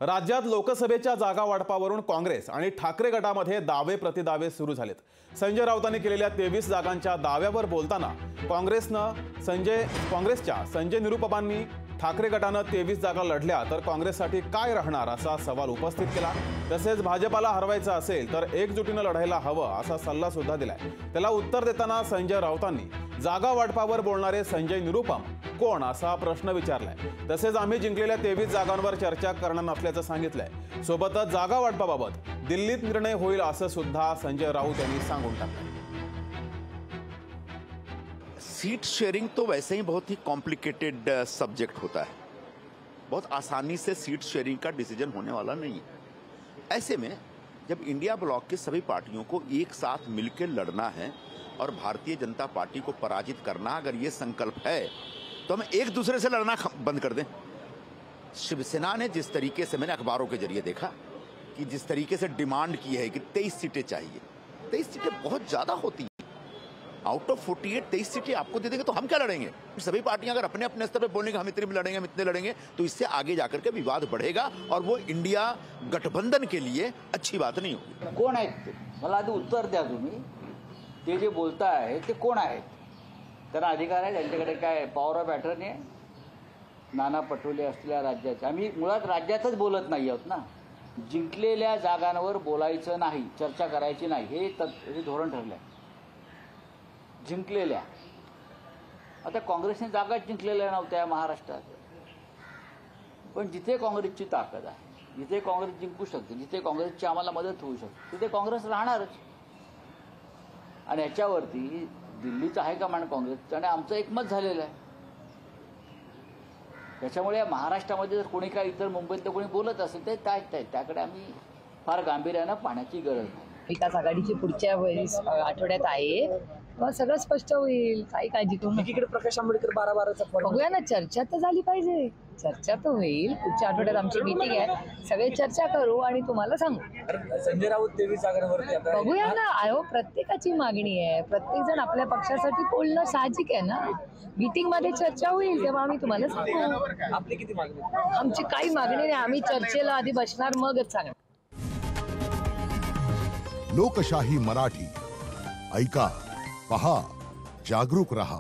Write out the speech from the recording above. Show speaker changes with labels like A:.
A: राज्यात लोकसभेच्या जागा वाटपावरून काँग्रेस आणि ठाकरे गटामध्ये दावे प्रतिदावे सुरू झालेत। संजय राऊतांनी केलेल्या 23 जागांच्या दाव्यावर बोलताना काँग्रेसच्या संजय निरुपमांनी ठाकरे गटानं 23 जागा लढल्या तर काँग्रेससाठी काय राहणार असा सवाल उपस्थित केला। तसेच भाजपाला हरवायचं असेल तर एकजुटीनं लढायला हवं असा सल्ला सुद्धा दिलाय। त्याला उत्तर देताना संजय राऊतांनी जागा वाटपावर बोलणारे संजय निरुपम कोण असा प्रश्न विचारलाय। तसेच आम्ही जिंकलेल्या 23 जागांवर चर्चा करणार नसल्याचं सांगितलंय। सोबतच जागा वाटपाबाबत दिल्लीत निर्णय होईल असं सुद्धा संजय राऊत यांनी सांगून टाकलंय।
B: सीट शेयरिंग तो वैसे ही बहुत ही कॉम्प्लिकेटेड सब्जेक्ट होता है, बहुत आसानी से सीट शेयरिंग का डिसीजन होने वाला नहीं है। ऐसे में जब इंडिया ब्लॉक की सभी पार्टियों को एक साथ मिलकर लड़ना है और भारतीय जनता पार्टी को पराजित करना, अगर ये संकल्प है तो हम एक दूसरे से लड़ना बंद कर दें। शिवसेना ने जिस तरीके से, मैंने अखबारों के जरिए देखा कि जिस तरीके से डिमांड की है कि 23 सीटें चाहिए, 23 सीटें बहुत ज्यादा होती हैं। आउट ऑफ 48 23 सीटें आपको दे देंगे तो हम क्या लड़ेंगे? सभी पार्टियां अगर अपने अपने स्तर पर बोलेंगे हम इतने भी लड़ेंगे, हम इतने लड़ेंगे, तो इससे आगे जाकर के विवाद बढ़ेगा और वो इंडिया गठबंधन के लिए अच्छी बात नहीं होगी।
C: कोण आहेत मला आधी उत्तर द्या तुम्ही। ते जे बोलताय ते कोण आहेत? त्यांना अधिकार आहे, त्यांच्याकडे काय पॉवर ऑफ अटर्नी आहे? नाना पटोले असलेल्या राज्याचे आम्ही मुळात राज्यातच बोलत नाही आहोत ना। जिंकलेल्या जागांवर बोलायचं नाही, चर्चा करायची नाही, हे धोरण ठरलंय। जिंकलेल्या, आता काँग्रेसने जागा जिंकलेल्या नव्हत्या महाराष्ट्रात, पण जिथे काँग्रेसची ताकद आहे, जिथे काँग्रेस जिंकू शकते, जिथे काँग्रेसची आम्हाला मदत होऊ शकते, तिथे काँग्रेस राहणारच। आणि याच्यावरती दिल्लीचं आहे का मान काँग्रेसचं आणि आमचं एकमत झालेलं आहे। त्याच्यामुळे महाराष्ट्रामध्ये जर कोणी काय इतर मुंबईतलं कोणी बोलत असेल तर त्याकडे आम्ही फार गांभीर्यानं पाहण्याची गरज नाही।
D: विकास आघाडीची पुढच्या आठवड्यात आहे, मग सगळं स्पष्ट होईल, काही काळजी करू नका।
E: एकीकडे प्रकाश आंबेडकर 12-12चा
D: बघूया ना, चर्चा तर झाली पाहिजे, चर्चा तर होईल। पुढच्या आठवड्यात आमची मीटिंग आहे, सगळे चर्चा करू आणि तुम्हाला सांगू।
E: संजय राऊत 23 जागांवरती
D: बघूया ना, अहो प्रत्येकाची मागणी आहे, प्रत्येक जण आपल्या पक्षासाठी बोलणं साहजिक आहे ना। मीटिंग मध्ये चर्चा होईल तेव्हा आम्ही तुम्हाला सांगू।
E: आपली किती मागणी?
D: आमची काही मागणी नाही, आम्ही चर्चेला आधी बसणार मगच सांगणार।
F: लोकशाही मराठी ऐका, पहा, जागरूक रहा।